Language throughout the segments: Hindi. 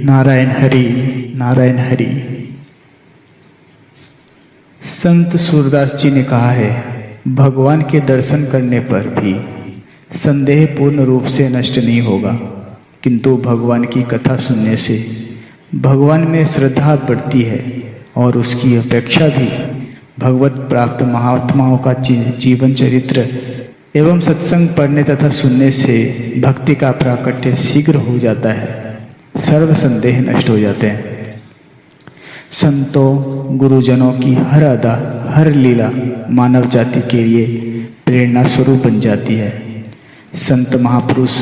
नारायण हरि, नारायण हरि। संत सूरदास जी ने कहा है, भगवान के दर्शन करने पर भी संदेह पूर्ण रूप से नष्ट नहीं होगा, किंतु भगवान की कथा सुनने से भगवान में श्रद्धा बढ़ती है और उसकी अपेक्षा भी भगवत प्राप्त महात्माओं का जीवन चरित्र एवं सत्संग पढ़ने तथा सुनने से भक्ति का प्राकट्य शीघ्र हो जाता है, सर्व संदेह नष्ट हो जाते हैं। संतों गुरुजनों की हर अदा हर लीला मानव जाति के लिए प्रेरणा स्वरूप बन जाती है। संत महापुरुष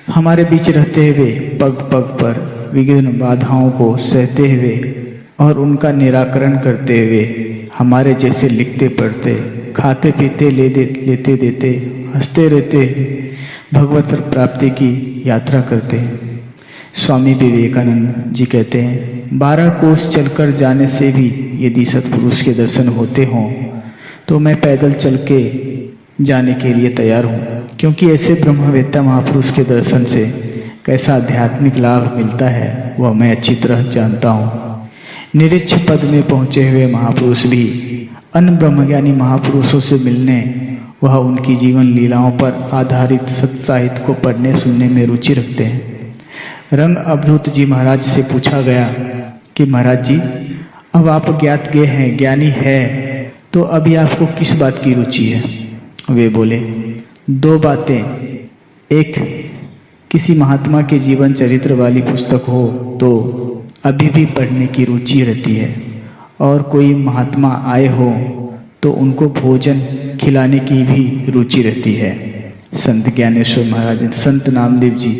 हमारे बीच रहते हुए पग पग पर विघ्न बाधाओं को सहते हुए और उनका निराकरण करते हुए हमारे जैसे लिखते पढ़ते खाते पीते लेते देते हंसते रहते भगवत प्राप्ति की यात्रा करते हैं। स्वामी विवेकानंद जी कहते हैं, 12 कोस चलकर जाने से भी यदि सत्पुरुष के दर्शन होते हों तो मैं पैदल चल के जाने के लिए तैयार हूँ, क्योंकि ऐसे ब्रह्मवेत्ता महापुरुष के दर्शन से कैसा आध्यात्मिक लाभ मिलता है वह मैं अच्छी तरह जानता हूँ। निरीक्ष पद में पहुँचे हुए महापुरुष भी अन्य ब्रह्मज्ञानी महापुरुषों से मिलने वह उनकी जीवन लीलाओं पर आधारित सत्साहित्य को पढ़ने सुनने में रुचि रखते हैं। रंग अवधूत जी महाराज से पूछा गया कि महाराज जी, अब आप ज्ञात गए हैं, ज्ञानी है, तो अभी आपको किस बात की रुचि है? वे बोले, 2 बातें, एक किसी महात्मा के जीवन चरित्र वाली पुस्तक हो तो अभी भी पढ़ने की रुचि रहती है, और कोई महात्मा आए हो तो उनको भोजन खिलाने की भी रुचि रहती है। संत ज्ञानेश्वर महाराज, संत नामदेव जी,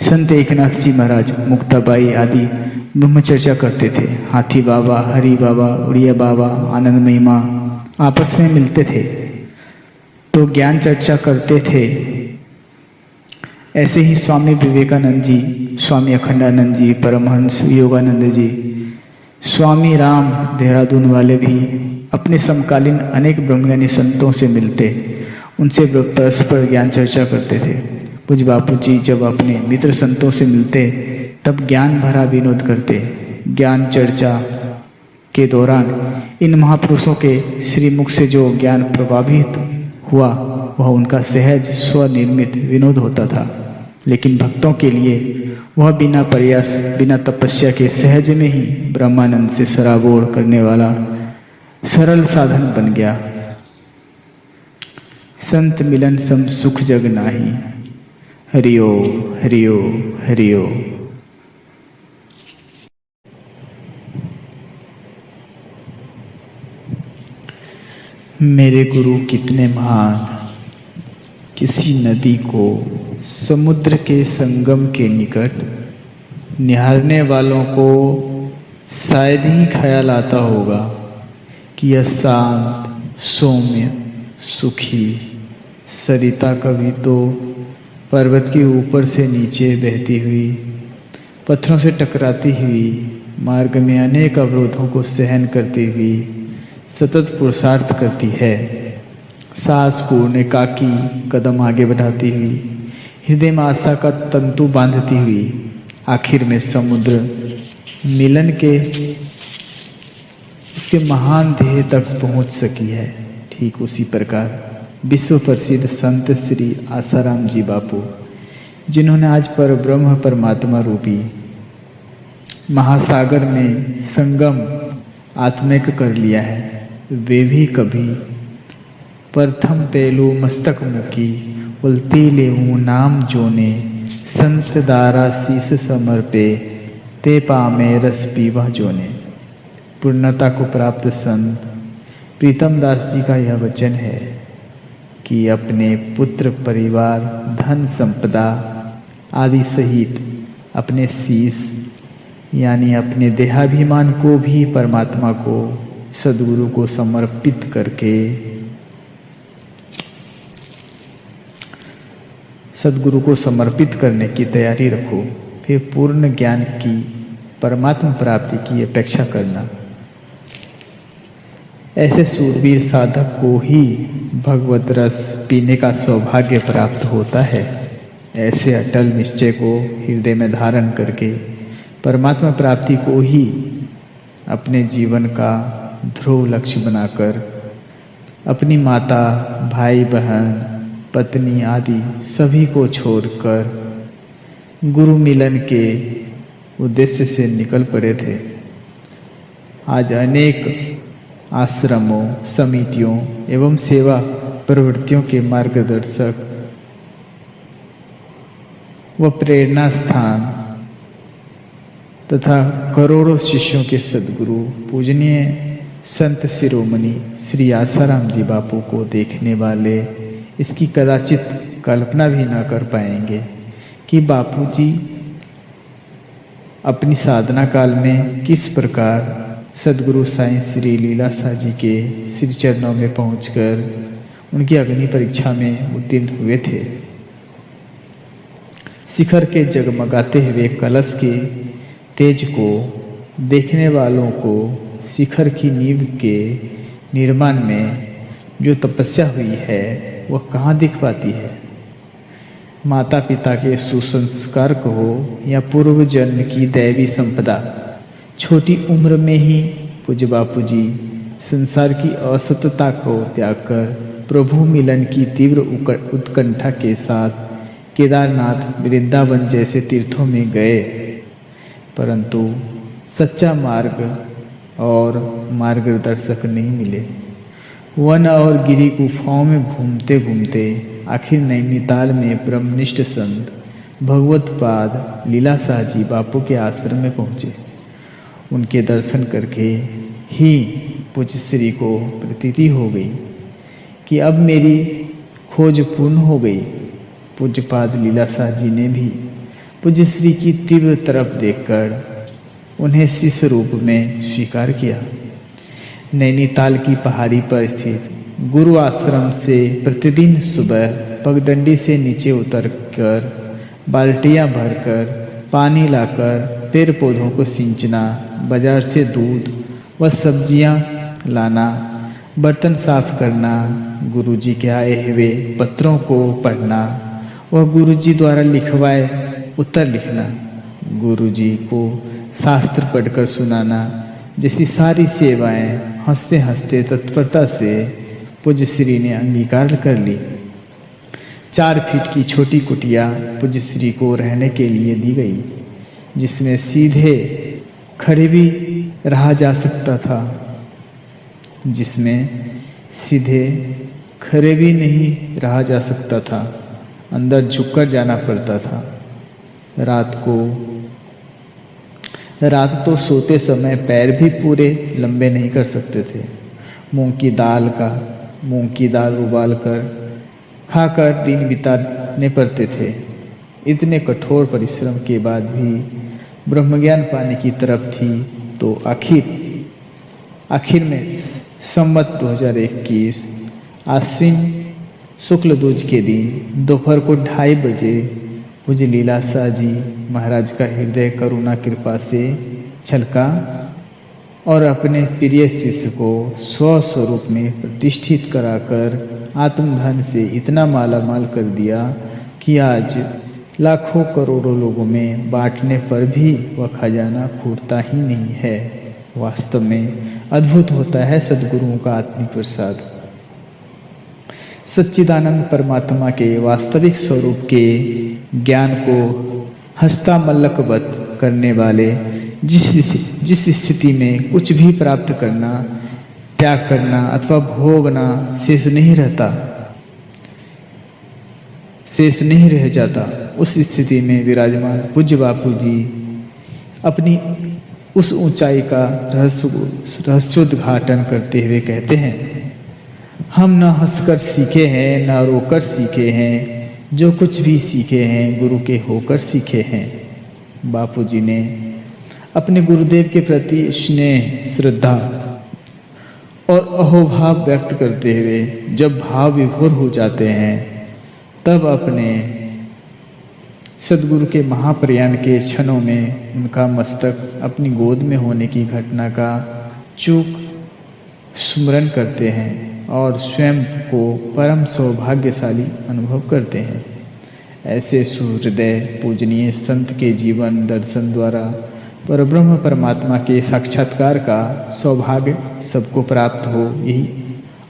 संत एकनाथ जी महाराज, मुक्ताबाई आदि ब्रह्मचर्चा करते थे। हाथी बाबा, हरि बाबा, उड़िया बाबा, आनंदमयी माँ आपस में मिलते थे तो ज्ञान चर्चा करते थे। ऐसे ही स्वामी विवेकानंद जी, स्वामी अखंडानंद जी, परमहंस योगानंद जी, स्वामी राम देहरादून वाले भी अपने समकालीन अनेक ब्रह्मज्ञानी संतों से मिलते, उनसे परस्पर ज्ञान चर्चा करते थे। पूज्य बापू जी जब अपने मित्र संतों से मिलते तब ज्ञान भरा विनोद करते। ज्ञान चर्चा के दौरान इन महापुरुषों के श्रीमुख से जो ज्ञान प्रभावित हुआ वह उनका सहज स्वनिर्मित विनोद होता था, लेकिन भक्तों के लिए वह बिना प्रयास बिना तपस्या के सहज में ही ब्रह्मानंद से सराबोर करने वाला सरल साधन बन गया। संत मिलन सम सुख जग नाही, हरिओ हरिओ हरिओ। मेरे गुरु कितने महान, किसी नदी को समुद्र के संगम के निकट निहारने वालों को शायद ही ख्याल आता होगा कि यह शांत सौम्य सुखी सरिता कभी तो पर्वत के ऊपर से नीचे बहती हुई, पत्थरों से टकराती हुई, मार्ग में अनेक अवरोधों को सहन करती हुई सतत पुरुषार्थ करती है। सांस पूर्ण एकाकी कदम आगे बढ़ाती हुई, हृदय में आशा का तंतु बांधती हुई आखिर में समुद्र मिलन के उसके महान ध्येय तक पहुंच सकी है। ठीक उसी प्रकार विश्व प्रसिद्ध संत श्री आसाराम जी बापू, जिन्होंने आज पर ब्रह्म परमात्मा रूपी महासागर में संगम आत्मिक कर लिया है, वे भी कभी प्रथम पहलू मस्तक मुकी उल्टी लेऊं नाम जोने, संत दारा शीस समर्पे ते पामे रस पीवा जोने। पूर्णता को प्राप्त संत प्रीतम दास जी का यह वचन है कि अपने पुत्र परिवार धन संपदा आदि सहित अपने शीस यानी अपने देहाभिमान को भी परमात्मा को सद्गुरु को समर्पित करके सद्गुरु को समर्पित करने की तैयारी रखो, फिर पूर्ण ज्ञान की परमात्मा प्राप्ति की अपेक्षा करना। ऐसे सूरवीर साधक को ही भगवत रस पीने का सौभाग्य प्राप्त होता है। ऐसे अटल निश्चय को हृदय में धारण करके परमात्मा प्राप्ति को ही अपने जीवन का ध्रुव लक्ष्य बनाकर अपनी माता, भाई बहन, पत्नी आदि सभी को छोड़कर गुरु मिलन के उद्देश्य से निकल पड़े थे। आज अनेक आश्रमों, समितियों एवं सेवा प्रवृत्तियों के मार्गदर्शक व प्रेरणा स्थान तथा करोड़ों शिष्यों के सद्गुरु पूजनीय संत शिरोमणि श्री आसाराम जी बापू को देखने वाले इसकी कदाचित कल्पना भी न कर पाएंगे कि बापू जी अपनी साधना काल में किस प्रकार सद्गुरु साईं श्री लीलाशाह जी के श्री चरणों में पहुंचकर उनकी अग्नि परीक्षा में उत्तीर्ण हुए थे। शिखर के जगमगाते हुए कलश के तेज को देखने वालों को शिखर की नींव के निर्माण में जो तपस्या हुई है वह कहाँ दिख पाती है। माता पिता के सुसंस्कार को हो या पूर्व जन्म की दैवी संपदा, छोटी उम्र में ही पूज्य बापू जी संसार की असतता को त्याग कर प्रभु मिलन की तीव्र उत्कंठा के साथ केदारनाथ, वृंदावन जैसे तीर्थों में गए, परंतु सच्चा मार्ग और मार्गदर्शक नहीं मिले। वन और गिरी गुफाओं में घूमते घूमते आखिर नैनीताल में ब्रह्मनिष्ठ संत भगवतपाद लीलाशाह जी बापू के आश्रम में पहुँचे। उनके दर्शन करके ही पूज्य श्री को प्रतीति हो गई कि अब मेरी खोज पूर्ण हो गई। पूज्यपाद लीलाशाह जी ने भी पूज्य श्री की तीव्र तरफ देखकर उन्हें शिष्य रूप में स्वीकार किया। नैनीताल की पहाड़ी पर स्थित गुरु आश्रम से प्रतिदिन सुबह पगडंडी से नीचे उतरकर बाल्टियां भरकर पानी लाकर पेड़ पौधों को सींचना, बाजार से दूध व सब्जियां लाना, बर्तन साफ करना, गुरुजी के आए हुए पत्रों को पढ़ना व गुरुजी द्वारा लिखवाए उत्तर लिखना, गुरुजी को शास्त्र पढ़कर सुनाना जैसी सारी सेवाएं हंसते हंसते तत्परता से पूज्य श्री ने अंगीकार कर ली। 4 फीट की छोटी कुटिया पूज्य श्री को रहने के लिए दी गई, जिसमें सीधे खड़े भी रहा जा सकता था, जिसमें सीधे खड़े भी नहीं रहा जा सकता था, अंदर झुककर जाना पड़ता था। रात तो सोते समय पैर भी पूरे लंबे नहीं कर सकते थे। मूंग की दाल उबालकर खाकर दिन बिताने पड़ते थे। इतने कठोर परिश्रम के बाद भी ब्रह्मज्ञान पाने की तरफ थी तो आखिर में संवत 2021 आश्विन शुक्ल दूज के दिन दोपहर को 2:30 बजे पूज्य लीलाशाह जी महाराज का हृदय करुणा कृपा से छलका और अपने प्रिय शिष्य को स्वस्वरूप में प्रतिष्ठित कराकर आत्मधन से इतना मालामाल कर दिया कि आज लाखों करोड़ों लोगों में बांटने पर भी वह खजाना फूटता ही नहीं है। वास्तव में अद्भुत होता है सद्गुरुओं का आत्मिक प्रसाद। सच्चिदानंद परमात्मा के वास्तविक स्वरूप के ज्ञान को हस्तामलकवत करने वाले जिस स्थिति में कुछ भी प्राप्त करना, त्याग करना अथवा भोगना शेष नहीं रह जाता, उस स्थिति में विराजमान पूज्य बापू जी अपनी उस ऊंचाई का रहस्योद्घाटन करते हुए कहते हैं, हम न हंसकर सीखे हैं न रोकर सीखे हैं, जो कुछ भी सीखे हैं गुरु के होकर सीखे हैं। बापू जी ने अपने गुरुदेव के प्रति स्नेह, श्रद्धा और अहोभाव व्यक्त करते हुए जब भाव विभोर हो जाते हैं तब अपने सद्गुरु के महाप्रयाण के क्षणों में उनका मस्तक अपनी गोद में होने की घटना का चूक स्मरण करते हैं और स्वयं को परम सौभाग्यशाली अनुभव करते हैं। ऐसे सुहृदय पूजनीय संत के जीवन दर्शन द्वारा परब्रह्म परमात्मा के साक्षात्कार का सौभाग्य सबको प्राप्त हो, यही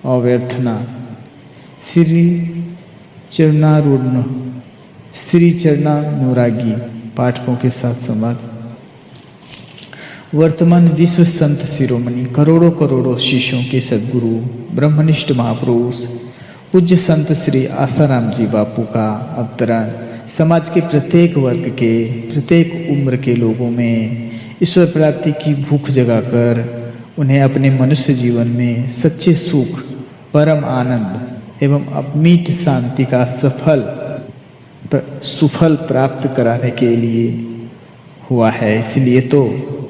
अव्यर्थना। श्री चरणानुरागी पाठकों के साथ संवाद। वर्तमान विश्व संत शिरोमणि करोड़ों करोड़ों शिष्यों के सद्गुरु ब्रह्मनिष्ठ महापुरुष पूज्य संत श्री आसाराम जी बापू का अवतरण समाज के प्रत्येक वर्ग के प्रत्येक उम्र के लोगों में ईश्वर प्राप्ति की भूख जगाकर उन्हें अपने मनुष्य जीवन में सच्चे सुख, परम आनंद एवं अमीट शांति का सुफल प्राप्त कराने के लिए हुआ है। इसलिए तो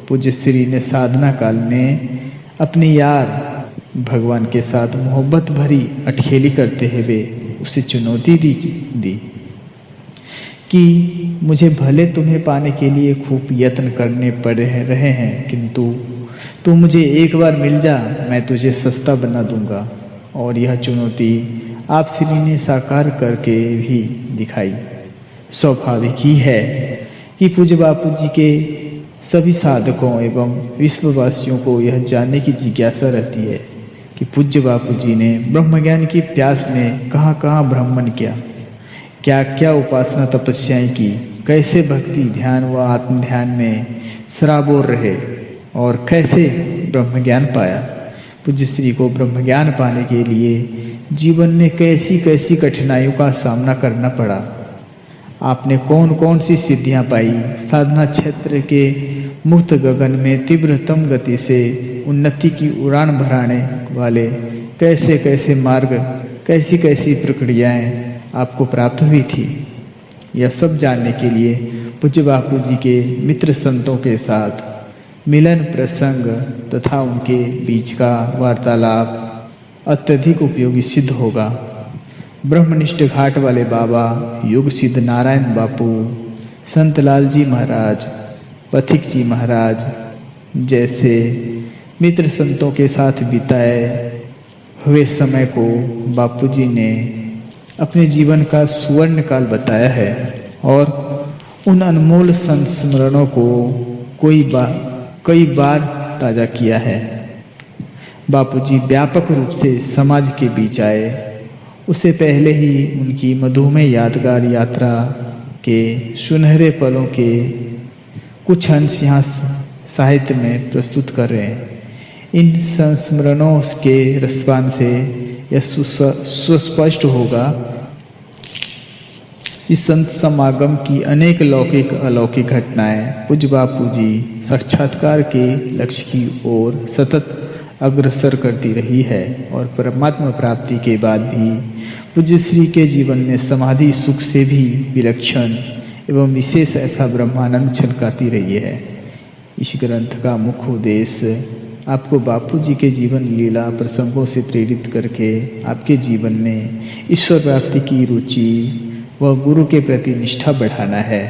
पूज्य श्री ने साधना काल में अपने यार भगवान के साथ मोहब्बत भरी अठखेली करते हुए उसे चुनौती दी कि मुझे भले तुम्हें पाने के लिए खूब यत्न करने पड़ रहे हैं, किंतु तू मुझे एक बार मिल जा, मैं तुझे सस्ता बना दूंगा। और यह चुनौती आप श्री ने साकार करके भी दिखाई। स्वाभाविक ही है कि पूज्य बापू जी के सभी साधकों एवं विश्ववासियों को यह जानने की जिज्ञासा रहती है कि पूज्य बापू जी ने ब्रह्मज्ञान की प्यास में कहाँ कहाँ भ्रमण किया, क्या क्या उपासना तपस्याएं की, कैसे भक्ति ध्यान व आत्मध्यान में सराबोर रहे और कैसे ब्रह्मज्ञान पाया। पूज्य श्री को ब्रह्मज्ञान पाने के लिए जीवन में कैसी कैसी कठिनाइयों का सामना करना पड़ा। आपने कौन कौन सी सिद्धियां पाई, साधना क्षेत्र के मुक्त गगन में तीव्रतम गति से उन्नति की उड़ान भराने वाले कैसे कैसे मार्ग, कैसी कैसी प्रक्रियाएं आपको प्राप्त हुई थी। यह सब जानने के लिए पूज्य बापू जी के मित्र संतों के साथ मिलन प्रसंग तथा उनके बीच का वार्तालाप अत्यधिक उपयोगी सिद्ध होगा। ब्रह्मनिष्ठ घाट वाले बाबा, युग सिद्ध नारायण बापू, संत लाल जी महाराज, पथिक जी महाराज जैसे मित्र संतों के साथ बिताए हुए समय को बापूजी ने अपने जीवन का सुवर्ण काल बताया है और उन अनमोल संस्मरणों को कई बार ताजा किया है। बापूजी व्यापक रूप से समाज के बीच आए, उससे पहले ही उनकी मधुमेह यादगार यात्रा के सुनहरे पलों के कुछ अंश यहाँ साहित्य में प्रस्तुत कर रहे हैं। इन संस्मरणों के रसपान से यह सुस्पष्ट होगा इस संत समागम की अनेक लौकिक अलौकिक घटनाएं पूज्य बापू जी साक्षात्कार के लक्ष्य की ओर सतत अग्रसर करती रही है और परमात्मा प्राप्ति के बाद भी पूज्य श्री के जीवन में समाधि सुख से भी विलक्षण एवं विशेष ऐसा ब्रह्मानंद छलकाती रही है। इस ग्रंथ का मुख्य उद्देश्य आपको बापू जी के जीवन लीला प्रसंगों से प्रेरित करके आपके जीवन में ईश्वर प्राप्ति की रुचि व गुरु के प्रति निष्ठा बढ़ाना है।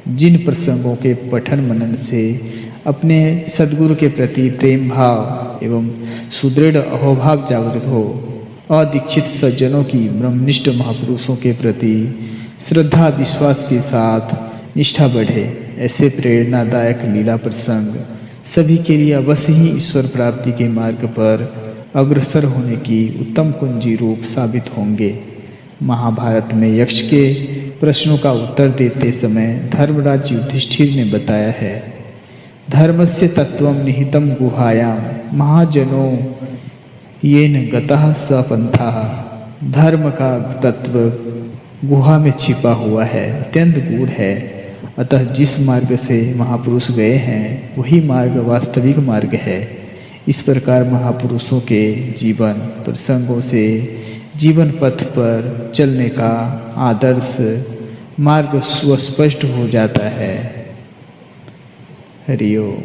जिन प्रसंगों के पठन मनन से अपने सद्गुरु के प्रति प्रेम भाव एवं सुदृढ़ अहोभाव जागृत हो, अदीक्षित सज्जनों की ब्रह्मनिष्ठ महापुरुषों के प्रति श्रद्धा विश्वास के साथ निष्ठा बढ़े, ऐसे प्रेरणादायक लीला प्रसंग सभी के लिए अवश्य ही ईश्वर प्राप्ति के मार्ग पर अग्रसर होने की उत्तम कुंजी रूप साबित होंगे। महाभारत में यक्ष के प्रश्नों का उत्तर देते समय धर्मराज युधिष्ठिर ने बताया है, धर्मस्य तत्वं निहितं गुहायां महाजनो येन गतः स पंथः। धर्म का तत्व गुहा में छिपा हुआ है, अत्यंत गूढ़ है। अतः जिस मार्ग से महापुरुष गए हैं वही मार्ग वास्तविक मार्ग है। इस प्रकार महापुरुषों के जीवन प्रसंगों से जीवन पथ पर चलने का आदर्श मार्ग सुस्पष्ट हो जाता है। हरि ओम।